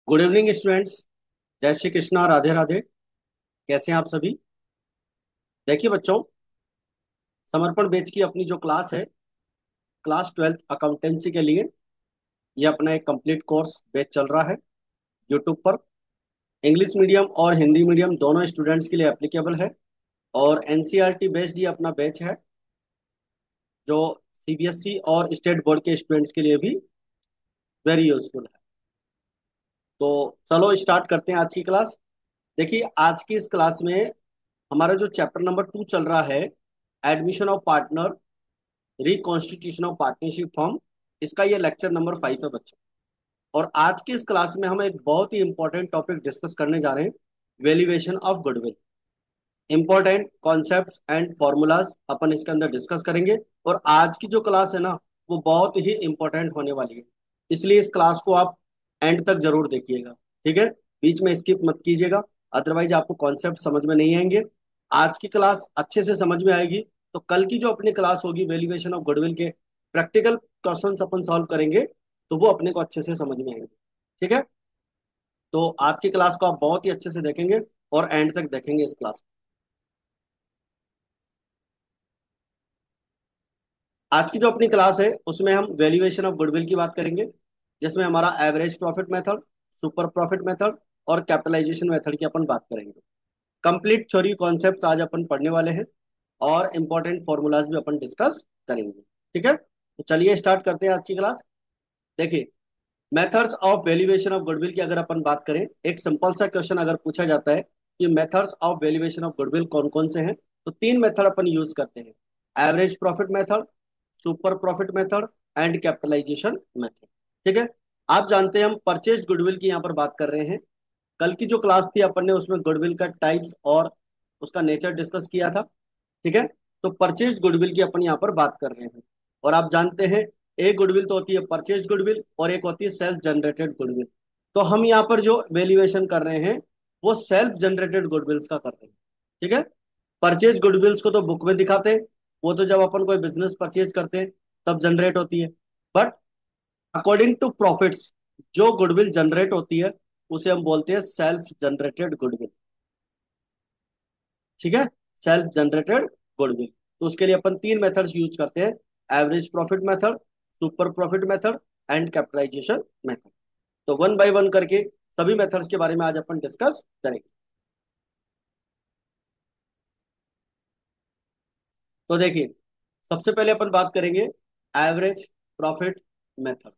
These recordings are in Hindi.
Good evening students. जय श्री कृष्णा, राधे राधे। कैसे हैं आप सभी? देखिए बच्चों, समर्पण बैच की अपनी जो क्लास है, क्लास 12th अकाउंटेंसी के लिए, ये अपना एक कंप्लीट कोर्स बैच चल रहा है यूट्यूब पर। इंग्लिश मीडियम और हिंदी मीडियम दोनों स्टूडेंट्स के लिए एप्लीकेबल है। और एनसीईआरटी बेस्ड ये अपना बैच है, जो सीबीएसई और स्टेट बोर्ड के स्टूडेंट्स के लिए भी वेरी यूजफुल है। तो चलो स्टार्ट करते हैं आज की क्लास। देखिए, आज की इस क्लास में हमारा जो चैप्टर नंबर 2 चल रहा है, admission of partner, reconstitution of partnership form, इसका ये लेक्चर नंबर 5 है बच्चों। और आज की इस क्लास में हम एक बहुत ही इंपॉर्टेंट टॉपिक डिस्कस करने जा रहे हैं, valuation of goodwill. Important concepts and formulas अपन इसके अंदर डिस्कस करेंगे। और आज की जो क्लास है ना, वो बहुत ही इंपॉर्टेंट होने वाली है, इसलिए इस क्लास को आप एंड तक जरूर देखिएगा। ठीक है, बीच में स्किप मत कीजिएगा, अदरवाइज आपको कॉन्सेप्ट समझ में नहीं आएंगे। आज की क्लास अच्छे से समझ में आएगी तो कल की जो अपनी क्लास होगी वैल्यूएशन ऑफ गुडविल के प्रैक्टिकल क्वेश्चंस अपन सॉल्व करेंगे, तो वो अपने को अच्छे से समझ में आएंगे। ठीक है, तो आज की क्लास को आप बहुत ही अच्छे से देखेंगे और एंड तक देखेंगे इस क्लास को। आज की जो अपनी क्लास है उसमें हम वैल्यूएशन ऑफ गुडविल की बात करेंगे, जिसमें हमारा average profit method, super profit method और कैपिटलाइजेशन मेथड की अपन बात करेंगे। कंप्लीट थ्योरी कॉन्सेप्ट आज अपन पढ़ने वाले हैं और इंपॉर्टेंट फॉर्मूलाज भी अपन डिस्कस करेंगे। ठीक है, तो चलिए स्टार्ट करते हैं आज की क्लास। देखिए, methods of valuation of goodwill की अगर अपन बात करें, एक सिंपल सा क्वेश्चन अगर पूछा जाता है कि methods of valuation of goodwill कौन कौन से हैं, तो तीन मेथड अपन यूज करते हैं: average profit method, super profit method and capitalisation method. ठीक है, आप जानते हैं हम परचेज गुडविल की यहाँ पर बात कर रहे हैं। कल की जो क्लास थी अपन ने उसमें गुडविल का टाइप्स और उसका नेचर डिस्कस किया था। ठीक है, तो परचेज गुडविल की अपन यहाँ पर बात कर रहे हैं। और आप जानते हैं, एक गुडविल तो होती है परचेज गुडविल और एक होती है सेल्फ जनरेटेड गुडविल। तो हम यहाँ पर जो वैल्यूएशन कर रहे हैं वो सेल्फ जनरेटेड गुडविल्स का कर रहे हैं। ठीक है, परचेज गुडविल्स को तो बुक में दिखाते हैं, वो तो जब अपन कोई बिजनेस परचेज करते हैं तब जनरेट होती है। बट अकॉर्डिंग टू प्रॉफिट्स जो गुडविल जनरेट होती है उसे हम बोलते हैं सेल्फ जनरेटेड गुडविल। ठीक है, सेल्फ जनरेटेड गुडविल। तो उसके लिए अपन तीन मेथड्स यूज करते हैं: average profit method, super profit method and capitalisation method. तो वन बाय वन करके सभी मेथड्स के बारे में आज अपन डिस्कस करेंगे। तो देखिए, सबसे पहले अपन बात करेंगे एवरेज प्रॉफिट मेथड।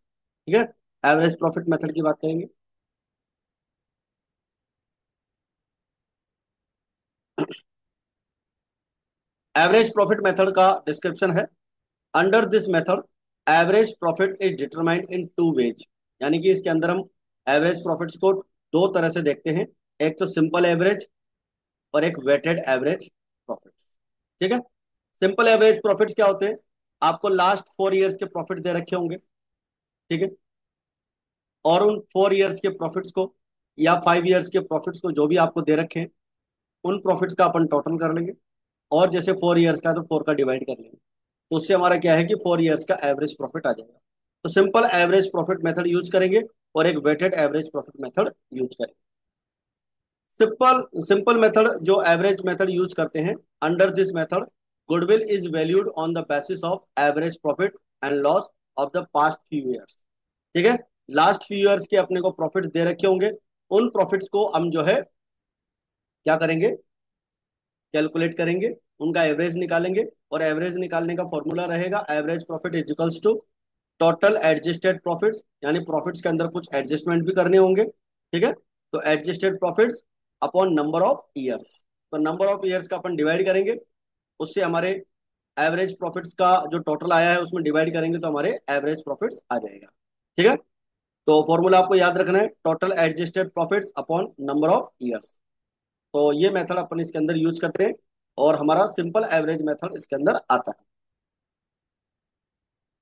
ठीक है, एवरेज प्रॉफिट मेथड की बात करेंगे। एवरेज प्रॉफिट मेथड का डिस्क्रिप्शन है: under this method average profit is determined in two ways. यानी कि इसके अंदर हम एवरेज प्रॉफिट्स को दो तरह से देखते हैं, एक तो सिंपल एवरेज और एक वेटेड एवरेज प्रॉफिट। ठीक है, सिंपल एवरेज प्रॉफिट्स क्या होते हैं? आपको लास्ट 4 ईयर्स के प्रॉफिट दे रखे होंगे। ठीक है, और उन 4 ईयर्स के प्रॉफिट्स को या 5 ईयर्स के प्रॉफिट्स को जो भी आपको दे रखे हैं, उन प्रॉफिट्स का अपन टोटल कर लेंगे। और जैसे 4 ईयर्स का है तो 4 का डिवाइड कर लेंगे, तो उससे हमारा क्या है कि 4 ईयर्स का एवरेज प्रॉफिट आ जाएगा। तो simple average profit method use करेंगे और एक weighted average profit method use करेंगे। सिंपल सिंपल मेथड जो एवरेज मेथड यूज करते हैं, under this method goodwill is valued on the basis of average profit and loss of the past few years. ठीक है, लास्ट फ्यू ईयर्स के अपने को प्रॉफिट दे रखे होंगे, उन प्रॉफिट्स को हम जो है क्या करेंगे, कैलकुलेट करेंगे, उनका एवरेज निकालेंगे। और एवरेज निकालने का फॉर्मूला रहेगा average profit is equals to total adjusted profits, यानी प्रॉफिट्स के अंदर कुछ एडजस्टमेंट भी करने होंगे। ठीक है, तो adjusted profits upon number of years. तो नंबर ऑफ ईयर्स का अपन डिवाइड करेंगे, उससे हमारे एवरेज प्रॉफिट्स का जो टोटल आया है उसमें डिवाइड करेंगे तो हमारे एवरेज प्रॉफिट्स आ जाएगा। ठीक है, तो फॉर्मूला आपको याद रखना है, total adjusted profits upon number of years. तो ये मेथड अपन इसके अंदर यूज करते हैं और हमारा सिंपल एवरेज मेथड इसके अंदर आता है।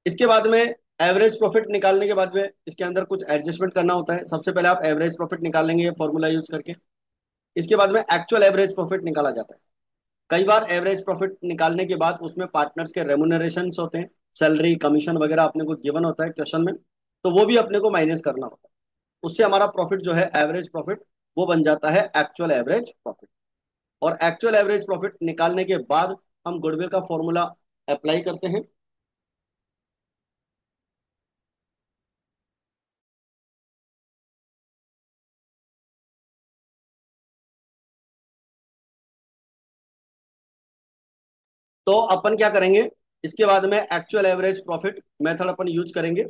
इसके बाद में एवरेज प्रॉफिट निकालने के बाद में इसके अंदर कुछ एडजस्टमेंट करना होता है। सबसे पहले आप एवरेज प्रॉफिट निकाल लेंगे ये फॉर्मूला यूज करके। इसके बाद में एक्चुअल एवरेज प्रॉफिट निकाला जाता है। कई बार एवरेज प्रॉफिट निकालने के बाद उसमें पार्टनर्स के रेमुनरेशन होते हैं, सैलरी कमीशन वगैरह अपने को गिवन होता है क्वेश्चन में, तो वो भी अपने को माइनस करना होता है। उससे हमारा प्रॉफिट जो है एवरेज प्रॉफिट, वो बन जाता है एक्चुअल एवरेज प्रॉफिट। और एक्चुअल एवरेज प्रॉफिट निकालने के बाद हम गुडविल का फॉर्मूला अप्लाई करते हैं। तो अपन क्या करेंगे, इसके बाद में एक्चुअल एवरेज प्रॉफिट मेथड अपन यूज करेंगे,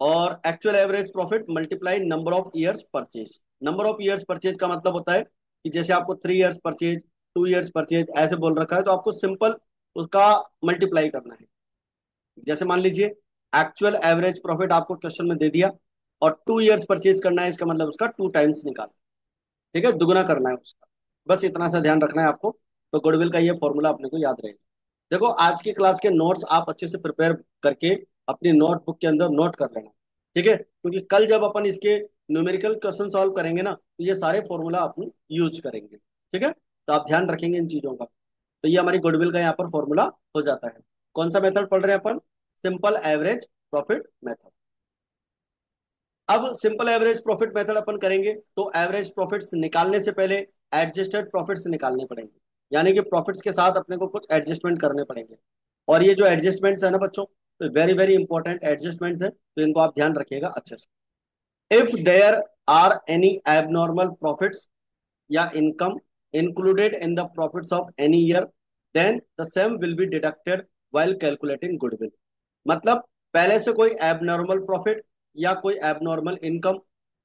और actual average profit multiply number of years purchase. Number of years purchase का मतलब होता है कि जैसे आपको 3 ईयर्स परचेज, 2 ईयर्स परचेज ऐसे बोल रखा है, तो आपको सिंपल उसका मल्टीप्लाई करना है। जैसे मान लीजिए एक्चुअल एवरेज प्रॉफिट आपको क्वेश्चन में दे दिया, और 2 ईयर्स परचेज करना है, इसका मतलब उसका 2 टाइम्स निकाल, ठीक है, दुगना करना है उसका। बस इतना सा ध्यान रखना है आपको। तो गुडविल का ये फॉर्मूला अपने को याद रहेगा। देखो आज की क्लास के नोट्स आप अच्छे से प्रिपेयर करके अपनी नोटबुक के अंदर नोट कर लेना, ठीक है, क्योंकि कल जब अपन इसके न्यूमेरिकल क्वेश्चन सॉल्व करेंगे ना, तो ये सारे फॉर्मूला अपन यूज करेंगे, ठीक है। तो आप ध्यान रखेंगे इन चीजों का। तो ये हमारी गुडविल का यहाँ पर फॉर्मूला हो जाता है। कौन सा मेथड पढ़ रहे हैं अपन? Simple average profit method. अब सिंपल एवरेज प्रॉफिट मेथड अपन करेंगे, तो एवरेज प्रॉफिट्स निकालने से पहले एडजस्टेड प्रॉफिट्स निकालने पड़ेंगे, यानी कि प्रॉफिट्स के साथ अपने को कुछ एडजस्टमेंट करने पड़ेंगे। और ये जो एडजस्टमेंट्स है ना बच्चों, तो वेरी वेरी इंपॉर्टेंट एडजस्टमेंट्स है, तो इनको आप ध्यान रखिएगा अच्छे से। If there are any abnormal profits या income included in the profits of any year, then the same will be deducted while calculating goodwill. मतलब पहले से कोई एबनॉर्मल प्रॉफिट या कोई एबनॉर्मल इनकम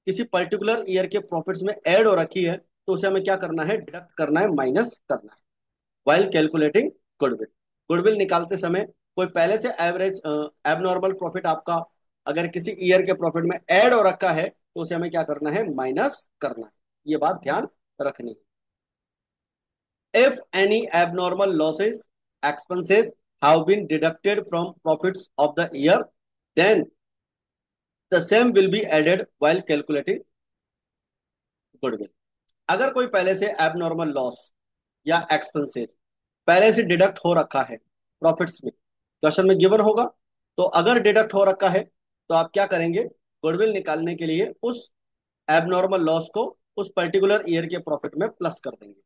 किसी पर्टिकुलर ईयर के प्रॉफिट्स में ऐड हो रखी है, तो उसे हमें क्या करना है? डिडक्ट करना है, माइनस करना है, वाइल कैलकुलेटिंग गुडविल। गुडविल निकालते समय कोई पहले से एवरेज एबनॉर्मल प्रॉफिट आपका अगर किसी ईयर के प्रॉफिट में ऐड हो रखा है, तो उसे हमें क्या करना है? माइनस करना है। ये बात ध्यान रखनी है। If any abnormal losses expenses have been deducted from profits of the year, then the same will be added while calculating goodwill। अगर कोई पहले से एबनॉर्मल लॉस या एक्सपेंसेस पहले से डिडक्ट हो रखा है प्रॉफिट्स में, क्वेश्चन में गिवन होगा, तो अगर डिडक्ट हो रखा है तो आप क्या करेंगे? गुडविल निकालने के लिए उस एबनॉर्मल लॉस को उस पर्टिकुलर ईयर के प्रॉफिट में प्लस कर देंगे,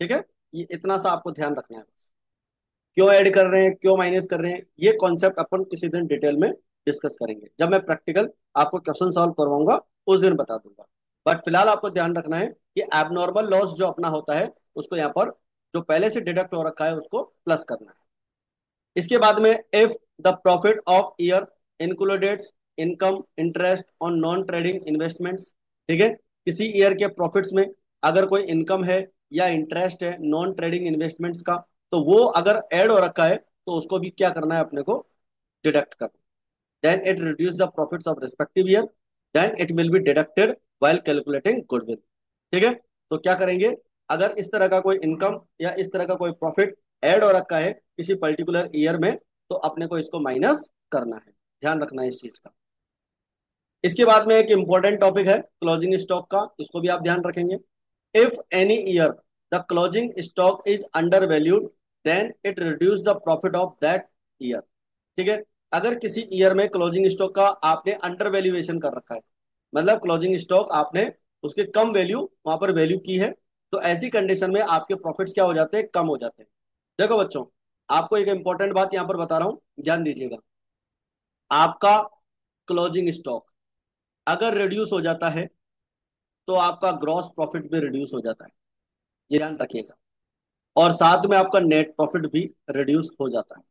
ठीक है। ये इतना सा आपको ध्यान रखना है। क्यों ऐड कर रहे हैं, क्यों माइनस कर रहे हैं, ये कॉन्सेप्ट अपन किसी दिन डिटेल में डिस्कस करेंगे, जब मैं प्रैक्टिकल आपको क्वेश्चन सॉल्व करवाऊंगा उस दिन बता दूंगा। बट फिलहाल आपको ध्यान रखना है कि एबनॉर्मल लॉस जो अपना होता है, उसको यहाँ पर जो पहले से डिडक्ट हो रखा है उसको प्लस करना है। इसके बाद में if the profit of year includes income interest on non trading investments, ठीक है, किसी ईयर के प्रॉफिट्स में अगर कोई इनकम है या इंटरेस्ट है नॉन ट्रेडिंग इन्वेस्टमेंट्स का, तो वो अगर ऐड हो रखा है, तो उसको भी क्या करना है अपने को? डिडक्ट करना। Then it reduce the profits of respective year, then it will be deducted while calculating goodwill, ठीक है। तो क्या करेंगे? अगर इस तरह का कोई इनकम या इस तरह का कोई प्रॉफिट ऐड हो रखा है किसी पर्टिकुलर ईयर में, तो अपने को इसको माइनस करना है, ध्यान रखना है इस चीज का। इसके बाद में एक इंपॉर्टेंट टॉपिक है क्लोजिंग स्टॉक का, इसको भी आप ध्यान रखेंगे। If any year the closing stock is under valued, then it reduce the profit of that year, ठीक है। अगर किसी ईयर में क्लोजिंग स्टॉक का आपने अंडर वैल्यूएशन कर रखा है, मतलब क्लोजिंग स्टॉक आपने उसके कम वैल्यू वहां पर वैल्यू की है, तो ऐसी कंडीशन में आपके प्रॉफिट्स क्या हो जाते हैं? कम हो जाते हैं। देखो बच्चों, आपको एक इंपॉर्टेंट बात यहां पर बता रहा हूं, ध्यान दीजिएगा। आपका क्लोजिंग स्टॉक अगर रिड्यूस हो जाता है, तो आपका ग्रॉस प्रॉफिट भी रिड्यूस हो जाता है, ये ध्यान रखिएगा। और साथ में आपका नेट प्रॉफिट भी रिड्यूस हो जाता है।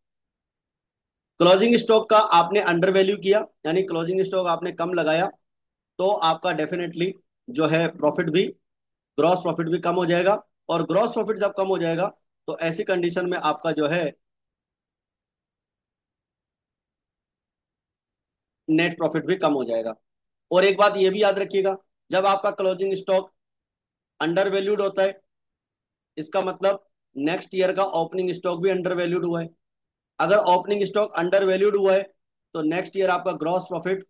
क्लोजिंग स्टॉक का आपने अंडर वैल्यू किया, यानी क्लोजिंग स्टॉक आपने कम लगाया, तो आपका डेफिनेटली जो है प्रॉफिट भी, ग्रॉस प्रॉफिट भी कम हो जाएगा। और ग्रॉस प्रॉफिट जब कम हो जाएगा, तो ऐसी कंडीशन में आपका जो है नेट प्रॉफिट भी कम हो जाएगा। और एक बात ये भी याद रखिएगा, जब आपका क्लोजिंग स्टॉक अंडर वैल्यूड होता है, इसका मतलब नेक्स्ट ईयर का ओपनिंग स्टॉक भी अंडर वैल्यूड हुआ है। अगर ओपनिंग स्टॉक अंडर वैल्यूड हुआ है, तो नेक्स्ट ईयर आपका ग्रॉस प्रॉफिट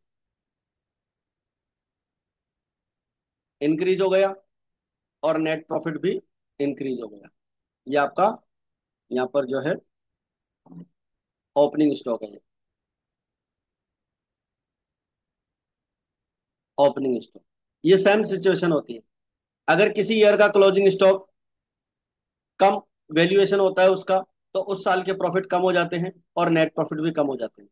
इंक्रीज हो गया और नेट प्रॉफिट भी इंक्रीज हो गया। ये आपका यहाँ पर जो है ओपनिंग स्टॉक है। Opening stock. ये सेम सिचुएशन होती है। अगर किसी ईयर का क्लोजिंग स्टॉक कम वैल्यूएशन होता है उसका, तो उस साल के प्रॉफिट कम हो जाते हैं और नेट प्रॉफिट भी कम हो जाते हैं।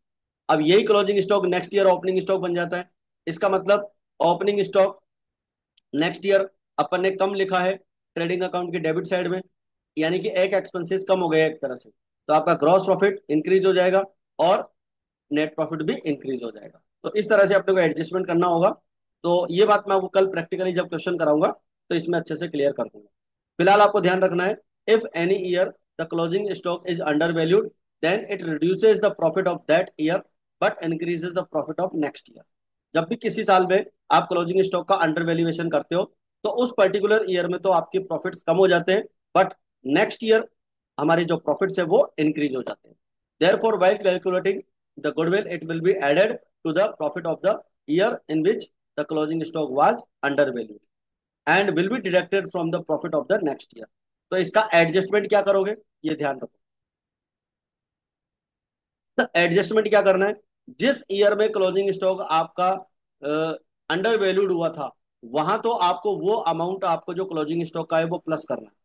अब यही closing stock next year opening stock बन जाता है। इसका मतलब ओपनिंग स्टॉक नेक्स्ट ईयर अपन ने कम लिखा है ट्रेडिंग अकाउंट के डेबिट साइड में, यानी कि एक एक्सपेंसेस कम हो गया एक तरह से, तो आपका ग्रॉस प्रॉफिट इंक्रीज हो जाएगा और नेट प्रॉफिट भी इंक्रीज हो जाएगा। तो इस तरह से अपने को एडजस्टमेंट करना होगा। तो ये बात मैं आपको कल प्रैक्टिकली जब क्वेश्चन कराऊंगा तो इसमें अच्छे से क्लियर कर दूंगा। फिलहाल आपको ध्यान रखना है, if any year the closing stock is under valued then it reduces the profit of that year but increases the profit of next year. जब भी किसी साल में आप क्लोजिंग स्टॉक का अंडर वैल्यूएशन करते हो तो उस पर्टिकुलर ईयर में तो आपके प्रॉफिट्स कम हो जाते हैं, बट नेक्स्ट ईयर हमारे जो प्रॉफिट्स है वो इंक्रीज हो जाते हैं। Therefore while calculating the goodwill, it will be added to the profit of the year in which the closing stock was undervalued and will be deducted from the profit of the next year। तो इसका एडजस्टमेंट क्या करोगे, ये ध्यान रखो। तो एडजस्टमेंट क्या करना है, जिस ईयर में क्लोजिंग स्टॉक आपका अंडर वैल्यूड हुआ था, वहां तो आपको वो अमाउंट आपको जो क्लोजिंग स्टॉक का है वो प्लस करना है।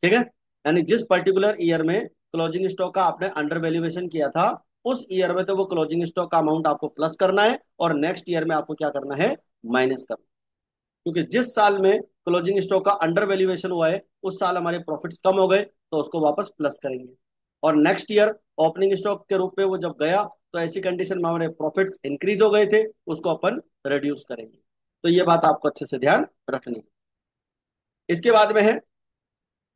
ठीक है, यानी जिस पर्टिकुलर ईयर में क्लोजिंग स्टॉक का आपने अंडर वैल्यूएशन किया था, उस ईयर में तो वो क्लोजिंग स्टॉक का अमाउंट आपको प्लस करना है और नेक्स्ट ईयर में आपको क्या करना है, माइनस करना है। क्योंकि जिस साल में क्लोजिंग स्टॉक का अंडर वैल्यूएशन हुआ है उस साल हमारे प्रॉफिट्स कम हो गए तो उसको वापस प्लस करेंगे, और नेक्स्ट ईयर ओपनिंग स्टॉक के रूप में वो जब गया तो ऐसी कंडीशन में हमारे प्रॉफिट्स इंक्रीज हो गए थे, उसको अपन रिड्यूस करेंगे। तो ये बात आपको अच्छे से ध्यान रखनी है। इसके बाद में है,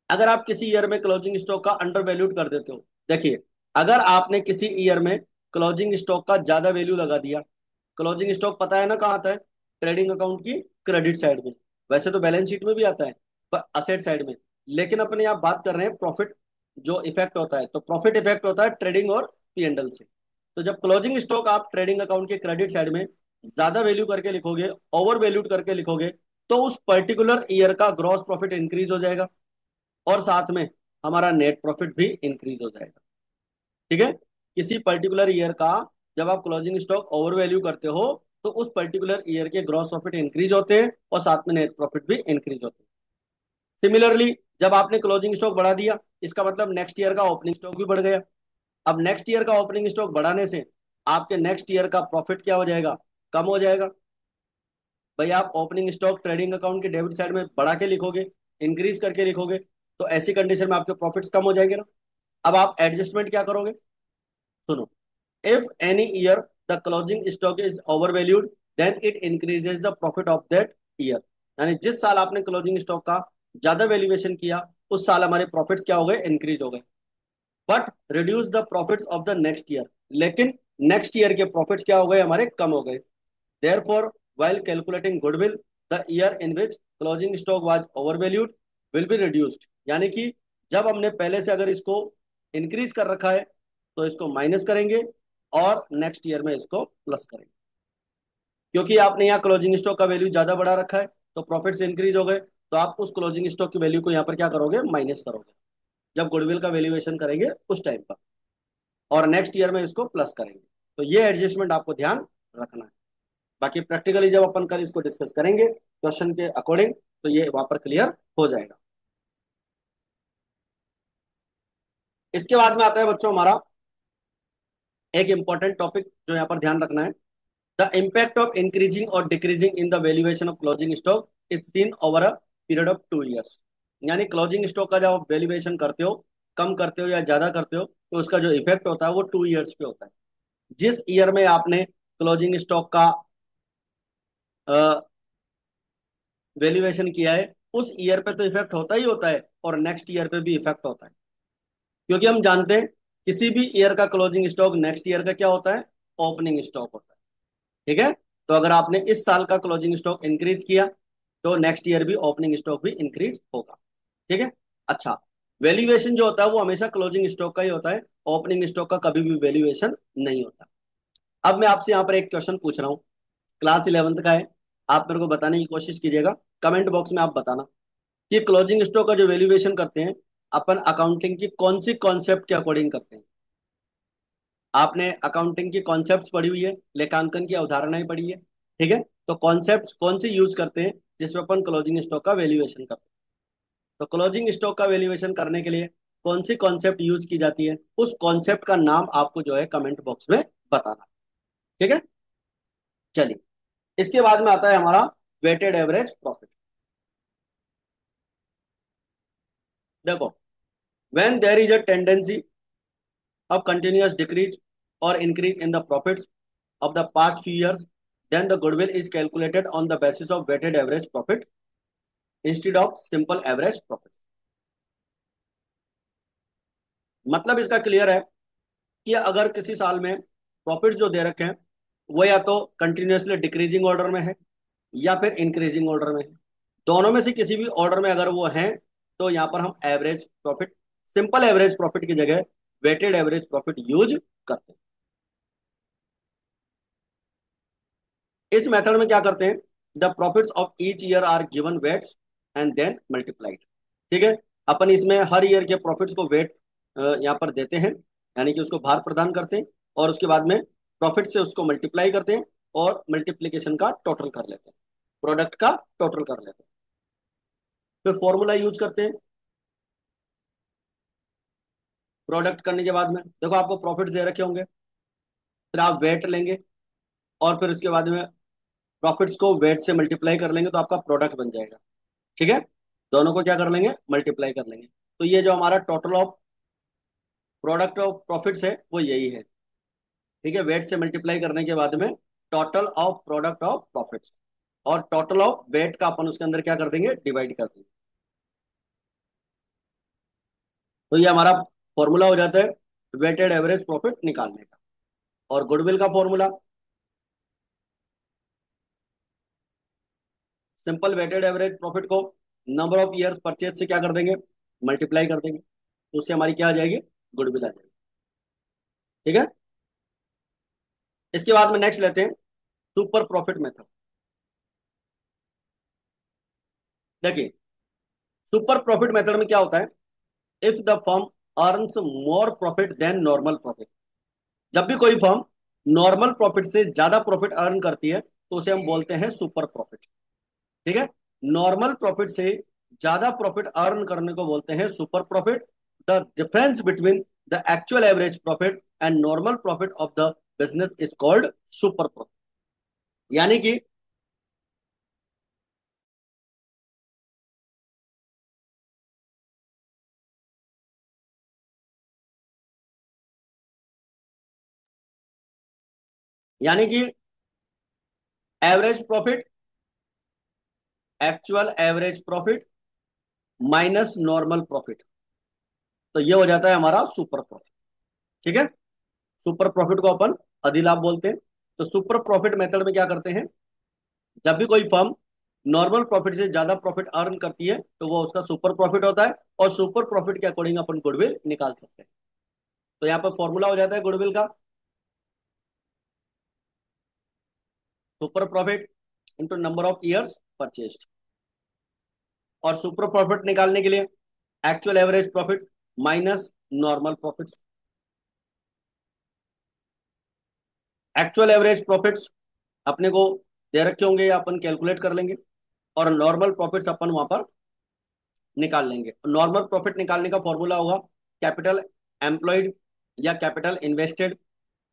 अगर आप किसी ईयर में क्लोजिंग स्टॉक का अंडर वैल्यूड कर देते हो, देखिए अगर आपने किसी ईयर में क्लोजिंग स्टॉक का ज्यादा वैल्यू लगा दिया, क्लोजिंग स्टॉक पता है ना कहाँ आता है, ट्रेडिंग अकाउंट की क्रेडिट साइड में। वैसे तो बैलेंस शीट में भी आता है पर असेट साइड में, लेकिन अपने यहाँ बात कर रहे हैं प्रॉफिट जो इफेक्ट होता है, तो प्रॉफिट इफेक्ट होता है ट्रेडिंग और पी&एल से। तो जब क्लोजिंग स्टॉक आप ट्रेडिंग अकाउंट के क्रेडिट साइड में ज्यादा वैल्यू करके लिखोगे, ओवर वैल्यूड करके लिखोगे, तो उस पर्टिकुलर ईयर का ग्रॉस प्रॉफिट इंक्रीज हो जाएगा और साथ में हमारा नेट प्रॉफिट भी इंक्रीज हो जाएगा। ठीक है, किसी पर्टिकुलर ईयर का जब आप क्लोजिंग स्टॉक ओवर वैल्यू करते हो तो उस पर्टिकुलर ईयर के ग्रॉस प्रॉफिट इंक्रीज होते हैं और साथ में नेट प्रॉफिट भी इंक्रीज होते हैं। सिमिलरली जब आपने क्लोजिंग स्टॉक बढ़ा दिया, इसका मतलब नेक्स्ट ईयर का ओपनिंग स्टॉक भी बढ़ गया। अब नेक्स्ट ईयर का ओपनिंग स्टॉक बढ़ाने से आपके नेक्स्ट ईयर का प्रॉफिट क्या हो जाएगा, कम हो जाएगा। भाई आप ओपनिंग स्टॉक ट्रेडिंग अकाउंट के डेबिट साइड में बढ़ा के लिखोगे, इंक्रीज करके लिखोगे, तो ऐसी कंडीशन में आपके प्रॉफिट्स कम हो जाएंगे ना। अब आप एडजस्टमेंट क्या करोगे, सुनो, if any year the closing stock is over valued then it increases the profit of that year. यानी जिस साल आपने क्लोजिंग स्टॉक का ज्यादा वैल्यूएशन किया उस साल हमारे प्रॉफिट्स क्या हो गए, इंक्रीज हो गए, but reduce the profits of the next year. लेकिन नेक्स्ट ईयर के प्रॉफिट्स क्या हो गए, हमारे कम हो गए। Therefore, while calculating goodwill, the year in which closing stock was overvalued will be reduced। यानी कि जब हमने पहले से अगर इसको इंक्रीज कर रखा है तो इसको माइनस करेंगे और नेक्स्ट ईयर में इसको प्लस करेंगे। क्योंकि आपने यहाँ क्लोजिंग स्टॉक का वैल्यू ज्यादा बढ़ा रखा है तो प्रॉफिट्स इंक्रीज हो गए, तो आप उस क्लोजिंग स्टॉक की वैल्यू को यहाँ पर क्या करोगे, माइनस करोगे जब गुडविल का वैल्यूएशन करेंगे उस टाइम पर, और नेक्स्ट ईयर में इसको प्लस करेंगे। तो ये एडजस्टमेंट आपको ध्यान रखना है। बाकी प्रैक्टिकली जब अपन कल इसको डिस्कस करेंगे क्वेश्चन के अकॉर्डिंग तो ये वहां पर क्लियर हो जाएगा। इसके बाद में आता है बच्चों हमारा एक इंपॉर्टेंट टॉपिक जो यहाँ पर ध्यान रखना है, द इम्पैक्ट ऑफ इंक्रीजिंग और decreasing in the valuation of closing stock is seen over a period of 2 years. यानी क्लोजिंग स्टॉक का जब आप वैल्यूएशन करते हो, कम करते हो या ज्यादा करते हो, तो उसका जो इफेक्ट होता है वो 2 ईयर्स पे होता है। जिस ईयर में आपने क्लोजिंग स्टॉक का वैल्यूएशन किया है उस ईयर पे तो इफेक्ट होता ही होता है और नेक्स्ट ईयर पे भी इफेक्ट होता है। क्योंकि हम जानते हैं किसी भी ईयर का क्लोजिंग स्टॉक नेक्स्ट ईयर का क्या होता है, ओपनिंग स्टॉक होता है। ठीक है, तो अगर आपने इस साल का क्लोजिंग स्टॉक इंक्रीज किया तो नेक्स्ट ईयर भी ओपनिंग स्टॉक भी इंक्रीज होगा। ठीक है, अच्छा, वैल्यूएशन जो होता है वो हमेशा क्लोजिंग स्टॉक का ही होता है, ओपनिंग स्टॉक का कभी भी वैल्यूएशन नहीं होता। अब मैं आपसे यहाँ पर एक क्वेश्चन पूछ रहा हूँ, क्लास 11th का है, आप मेरे को बताने की कोशिश कीजिएगा, कमेंट बॉक्स में आप बताना कि क्लोजिंग स्टॉक का जो वैल्यूएशन करते हैं अपन अकाउंटिंग की कौन सी कॉन्सेप्ट के अकॉर्डिंग करते हैं। आपने अकाउंटिंग की कॉन्सेप्ट पढ़ी हुई है, लेखांकन की अवधारणाएं पढ़ी है, ठीक है, तो कॉन्सेप्ट कौन सी यूज करते हैं जिसमें अपन क्लोजिंग स्टॉक का वैल्यूएशन करते हैं? तो क्लोजिंग स्टॉक का वैल्यूएशन करने के लिए कौन सी कॉन्सेप्ट यूज की जाती है, उस कॉन्सेप्ट का नाम आपको जो है कमेंट बॉक्स में बताना। ठीक है, चलिए। इसके बाद में आता है हमारा वेटेड एवरेज प्रॉफिट। देखो, when there is a tendency of continuous decrease or increase in the profits of the past few years, then the goodwill is calculated on the basis of weighted average profit instead of simple average profit। मतलब इसका क्लियर है कि अगर किसी साल में प्रॉफिट जो दे रखे हैं वो या तो कंटिन्यूसली डिक्रीजिंग ऑर्डर में है या फिर इंक्रीजिंग ऑर्डर में है, दोनों में से किसी भी ऑर्डर में अगर वो हैं, तो यहाँ पर हम average profit, simple average profit की जगह वेटेड एवरेज प्रॉफिट यूज करते हैं। इस मेथड में क्या करते हैं, the profits of each year are given weights and then multiplied. ठीक है, अपन इसमें हर ईयर के प्रॉफिट्स को वेट यहाँ पर देते हैं, यानी कि उसको भार प्रदान करते हैं, और उसके बाद में प्रॉफिट से उसको मल्टीप्लाई करते हैं और मल्टीप्लीकेशन का टोटल कर लेते हैं, प्रोडक्ट का टोटल कर लेते हैं। फिर फॉर्मूला यूज करते हैं प्रोडक्ट करने के बाद में। देखो, आपको प्रॉफिट दे रखे होंगे, फिर आप वेट लेंगे और फिर उसके बाद में प्रॉफिट्स को वेट से मल्टीप्लाई कर लेंगे तो आपका प्रोडक्ट बन जाएगा। ठीक है, दोनों को क्या कर लेंगे, मल्टीप्लाई कर लेंगे। तो ये जो हमारा total of product of profits है वो यही है। ठीक है, वेट से मल्टीप्लाई करने के बाद में total of product of profits, और टोटल ऑफ वेट का अपन उसके अंदर क्या कर देंगे, डिवाइड कर देंगे। तो ये हमारा फॉर्मूला हो जाता है वेटेड एवरेज प्रॉफिट निकालने का। और गुडविल का formula, simple weighted average profit को नंबर ऑफ ईयर्स परचेज से क्या कर देंगे, मल्टीप्लाई कर देंगे, तो उससे हमारी क्या आ जाएगी, गुडविल आ जाएगी। ठीक है, इसके बाद में नेक्स्ट लेते हैं सुपर प्रॉफिट मेथड। देखिए, सुपर प्रॉफिट मेथड में क्या होता है, if the firm earns more profit than normal profit. जब भी कोई फर्म नॉर्मल प्रॉफिट से ज्यादा प्रॉफिट अर्न करती है तो उसे हम बोलते हैं सुपर प्रॉफिट। ठीक है, नॉर्मल प्रॉफिट से ज्यादा प्रॉफिट अर्न करने को बोलते हैं super profit. The difference between the actual average profit and normal profit of the business is called super profit. यानी कि यानी कि average profit, actual average profit minus normal profit, तो ये हो जाता है हमारा सुपर प्रॉफिट। ठीक है, सुपर प्रॉफिट को अपन अधिलाभ बोलते हैं। तो सुपर प्रॉफिट मेथड में क्या करते हैं, जब भी कोई फर्म नॉर्मल प्रॉफिट से ज्यादा प्रॉफिट अर्न करती है तो वो उसका सुपर प्रॉफिट होता है, और सुपर प्रॉफिट के अकॉर्डिंग अपन गुडविल निकाल सकते हैं। तो यहाँ पर फॉर्मूला हो जाता है गुडविल का, super profit into number of years purchased. और सुपर प्रॉफिट निकालने के लिए actual average profit minus normal profit. Actual average profits अपने को दे रखे होंगे या अपन कैलकुलेट कर लेंगे, और नॉर्मल प्रॉफिट्स अपन वहां पर निकाल लेंगे। नॉर्मल प्रॉफिट निकालने का फॉर्मूला होगा कैपिटल एम्प्लॉयड या कैपिटल इन्वेस्टेड।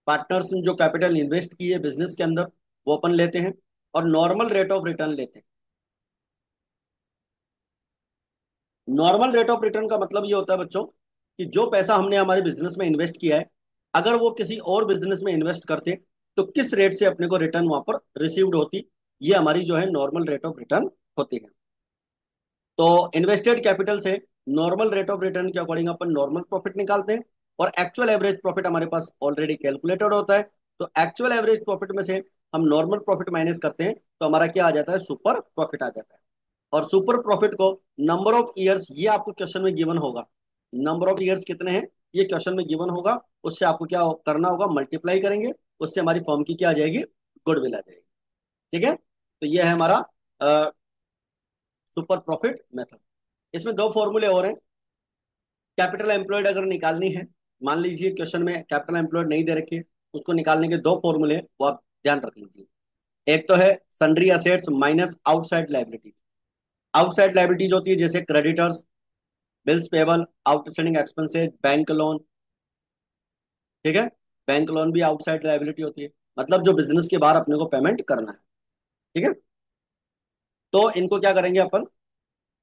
पार्टनर्स ने जो कैपिटल इन्वेस्ट की है बिजनेस के अंदर वो अपन लेते हैं, और नॉर्मल रेट ऑफ रिटर्न लेते हैं। नॉर्मल रेट ऑफ रिटर्न का मतलब ये होता है बच्चों कि जो पैसा हमने हमारे बिजनेस में इन्वेस्ट किया है, अगर वो किसी और बिजनेस में इन्वेस्ट करते तो किस रेट से अपने को रिटर्न वहां पर रिसीव्ड होती, ये हमारी जो है नॉर्मल रेट ऑफ रिटर्न होती है। तो इन्वेस्टेड कैपिटल से नॉर्मल रेट ऑफ रिटर्न के अकॉर्डिंग अपन नॉर्मल प्रॉफिट निकालते हैं, और एक्चुअल एवरेज प्रॉफिट हमारे पास ऑलरेडी कैलकुलेटेड होता है। तो एक्चुअल एवरेज प्रॉफिट में से हम नॉर्मल प्रॉफिट माइनस करते हैं तो हमारा क्या आ जाता है, सुपर प्रॉफिट आ जाता है। और सुपर प्रॉफिट को नंबर ऑफ ईयर्स, ये आपको क्वेश्चन में गिवन होगा, नंबर ऑफ ईयर्स कितने हैं ये क्वेश्चन में गिवन होगा, उससे आपको क्या करना होगा, मल्टीप्लाई करेंगे, उससे हमारी फर्म की क्या आ जाएगी, गुडविल आ जाएगी। ठीक है, तो ये है हमारा सुपर प्रॉफिट मेथड। इसमें दो फॉर्मूले और हैं। कैपिटल एम्प्लॉयड अगर निकालनी है, मान लीजिए क्वेश्चन में कैपिटल एम्प्लॉयड नहीं दे रखी है, उसको निकालने के दो फॉर्मूले वो आप ध्यान रख लीजिए। एक तो है sundry assets minus outside liability. Outside liabilities होती है जैसे creditors, bills payable, outstanding expenses, bank loan. ठीक है, बैंक लोन भी आउटसाइड लाइबिलिटी होती है, मतलब जो बिजनेस के बाहर अपने को पेमेंट करना है। ठीक है, तो इनको क्या करेंगे अपन,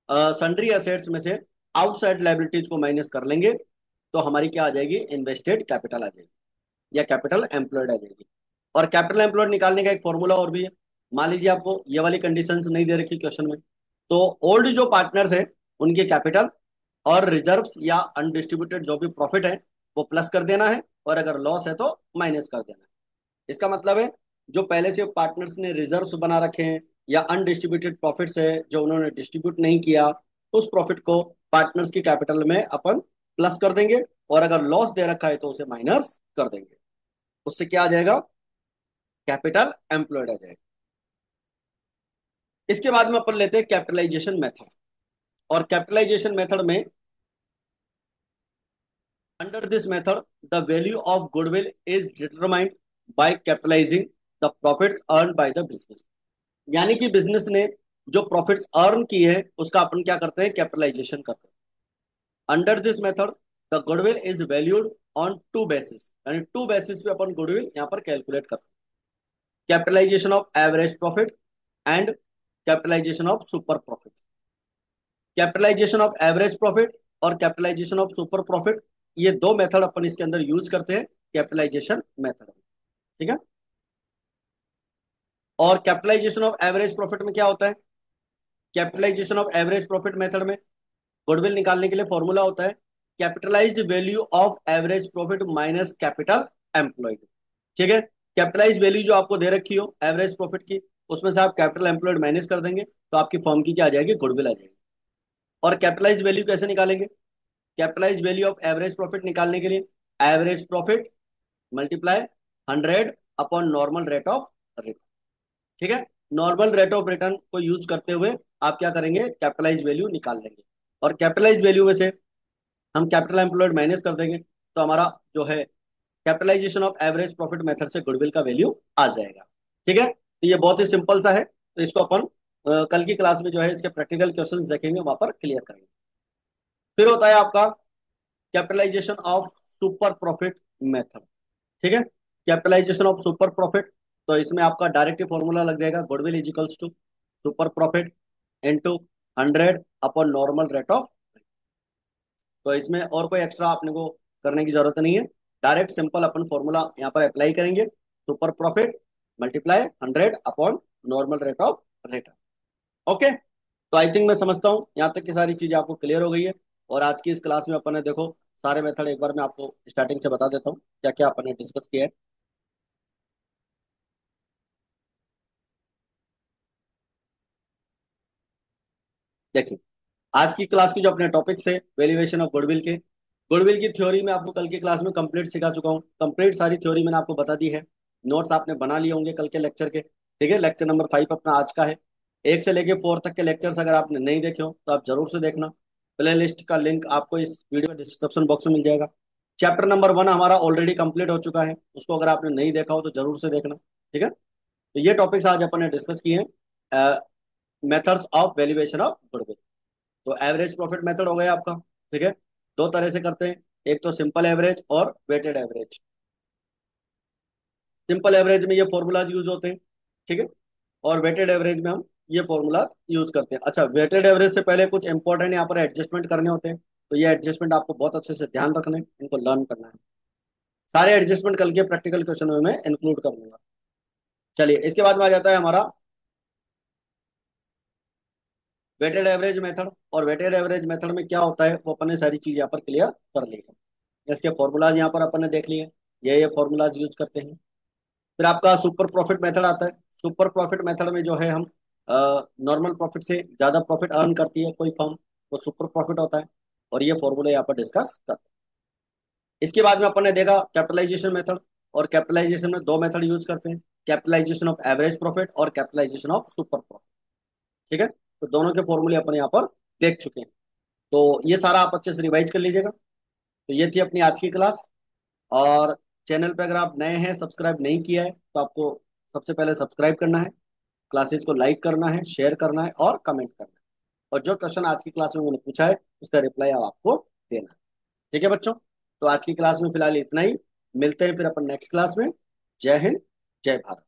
सन्ड्री एसेट्स में से आउटसाइड लाइबिलिटीज को माइनस कर लेंगे, तो हमारी क्या आ जाएगी, इन्वेस्टेड कैपिटल आ जाएगी या कैपिटल एम्प्लॉयड आ जाएगी। और कैपिटल एम्प्लॉयड निकालने का एक फॉर्मूला और भी है। मान लीजिए आपको ये वाली कंडीशंस नहीं दे रखी क्वेश्चन में, तो ओल्ड जो पार्टनर्स हैं उनके कैपिटल और रिजर्व्स या अनडिस्ट्रीब्यूटेड जो भी प्रॉफिट है वो प्लस कर देना है, और अगर लॉस है तो माइनस कर देना है। इसका मतलब है जो पहले से पार्टनर्स ने रिजर्व्स बना रखे हैं या अनडिस्ट्रीब्यूटेड प्रॉफिट्स है जो उन्होंने डिस्ट्रीब्यूट नहीं किया, उस प्रॉफिट को पार्टनर्स की कैपिटल में अपन प्लस कर देंगे, और अगर लॉस दे रखा है तो उसे माइनस कर देंगे। उससे क्या आ जाएगा, कैपिटल एम्प्लॉयड आ जाएगा। इसके बाद में अपन लेते हैं कैपिटलाइजेशन मेथड। और कैपिटलाइजेशन मेथड में, under this method the value of goodwill is determined by capitalising the profits earn by the business. यानी कि बिजनेस ने जो प्रॉफिट्स अर्न किए हैं उसका अपन क्या करते हैं, कैपिटलाइजेशन करते हैं। Under this method the goodwill is valued on two basis, यानी टू बेसिस पे अपन गुडविल यहां पर कैलकुलेट करते हैं। Capitalisation of average profit and capitalisation of super profit. Capitalisation of average profit और कैपिटलाइजेशन ऑफ सुपर प्रॉफिट, ये दो मेथड अपन इसके अंदर यूज करते हैं कैपिटलाइजेशन मेथड। ठीक है, और कैपिटलाइजेशन ऑफ एवरेज प्रॉफिट में क्या होता है, capitalisation of average profit method में गुडविल निकालने के लिए फॉर्मूला होता है capitalised value of average profit minus capital employed. ठीक है, कैपिटलाइज वैल्यू जो आपको दे रखी हो एवरेज प्रॉफिट की, उसमें से आप कैपिटल एम्प्लॉयड माइनस कर देंगे तो आपकी फर्म की क्या आ जाएगी, गुडविल आ जाएगी। और कैपिटलाइज वैल्यू कैसे निकालेंगे, capitalise value of average profit निकालने के लिए average profit multiply 100 upon normal rate of return. ठीक है, नॉर्मल रेट ऑफ रिटर्न को यूज करते हुए आप क्या करेंगे, कैपिटलाइज वैल्यू निकाल लेंगे, और कैपिटलाइज वैल्यू में से हम कैपिटल एम्प्लॉयड माइनस कर देंगे, तो हमारा जो है capitalisation of average profit method से गुडविल का वैल्यू आ जाएगा। ठीक है, तो ये बहुत ही सिंपल सा है, तो इसको अपन कल की क्लास में जो है इसके प्रैक्टिकल क्वेश्चंस देखेंगे, वहां पर क्लियर करेंगे। फिर होता है आपका capitalisation of super profit method. ठीक है, कैपिटलाइजेशन ऑफ सुपर प्रॉफिट, तो इसमें आपका डायरेक्ट फॉर्मूला लग जाएगा goodwill is equals to super profit into 100 upon normal rate of. तो इसमें और कोई एक्स्ट्रा आपने को करने की जरूरत नहीं है, डायरेक्ट सिंपल अपन फॉर्मूला यहाँ पर अप्लाई करेंगे, super profit multiply 100 upon normal rate of return. Okay, तो आई थिंक मैं समझता हूँ यहाँ तक की सारी चीजें आपको क्लियर हो गई है। और आज की इस क्लास में अपन ने देखो सारे मेथड एक बार मैं आपको स्टार्टिंग से बता देता हूँ क्या क्या अपन ने डिस्कस किया है। देखिए, आज की क्लास की जो अपने टॉपिक्स थे वैल्यूएशन ऑफ गुडविल के, गुडविल की थ्योरी में आपको कल की क्लास में कंप्लीट सिखा चुका हूँ, कंप्लीट सारी थ्योरी मैंने आपको बता दी है, नोट्स आपने बना लिए होंगे कल के लेक्चर के। ठीक है, लेक्चर नंबर 5 अपना आज का है। 1 से लेके 4 तक के लेक्चर्स अगर आपने नहीं देखे हो तो आप जरूर से देखना, प्ले लिस्ट का लिंक आपको इस वीडियो डिस्क्रिप्शन बॉक्स में मिल जाएगा। चैप्टर नंबर 1 हमारा ऑलरेडी कंप्लीट हो चुका है, उसको अगर आपने नहीं देखा हो तो जरूर से देखना। ठीक है, तो ये टॉपिक्स आज अपन ने डिस्कस किए हैं, methods of valuation of goodwill. तो एवरेज प्रॉफिट मेथड हो गया आपका। ठीक है, दो तरह से करते हैं, एक तो सिंपल एवरेज और वेटेड एवरेज। सिंपल एवरेज में ये फॉर्मूलाज यूज होते हैं। ठीक है, और वेटेड एवरेज में हम ये फॉर्मूला यूज करते हैं। अच्छा, वेटेड एवरेज से पहले कुछ इंपॉर्टेंट यहाँ पर एडजस्टमेंट करने होते हैं, तो ये एडजस्टमेंट आपको बहुत अच्छे से ध्यान रखना है, इनको लर्न करना है। सारे एडजस्टमेंट कल के प्रैक्टिकल क्वेश्चन में मैं इंक्लूड कर दूंगा। चलिए, इसके बाद में आ जाता है हमारा वेटेड एवरेज मेथड। और वेटेड एवरेज मेथड में क्या होता है वो अपन ने सारी चीज यहाँ पर क्लियर कर ली है। इसके फॉर्मूलाज यहाँ पर अपन ने देख लिए, ये फॉर्मूलाज यूज करते हैं। फिर आपका सुपर प्रॉफिट मेथड आता है। सुपर प्रॉफिट मेथड में जो है हम नॉर्मल प्रॉफिट से ज्यादा प्रॉफिट अर्न करती है कोई फर्म, वो सुपर प्रॉफिट होता है, और ये फॉर्मूला यहाँ पर डिस्कस करते हैं। इसके बाद में अपन ने देखा कैपिटलाइजेशन मेथड, और कैपिटलाइजेशन में दो मेथड यूज करते हैं, कैपिटलाइजेशन ऑफ एवरेज प्रॉफिट और कैपिटलाइजेशन ऑफ सुपर प्रॉफिट। ठीक है, तो दोनों के फॉर्मूले अपन यहाँ पर देख चुके हैं, तो ये सारा आप अच्छे से रिवाइज कर लीजिएगा। तो ये थी अपनी आज की क्लास। और चैनल पे अगर आप नए हैं, सब्सक्राइब नहीं किया है, तो आपको सबसे पहले सब्सक्राइब करना है, क्लासेस को लाइक करना है, शेयर करना है और कमेंट करना है। और जो क्वेश्चन आज की क्लास में मैंने पूछा है उसका रिप्लाई अब आपको देना है। ठीक है बच्चों, तो आज की क्लास में फिलहाल इतना ही। मिलते हैं फिर अपन नेक्स्ट क्लास में। जय हिंद, जय भारत।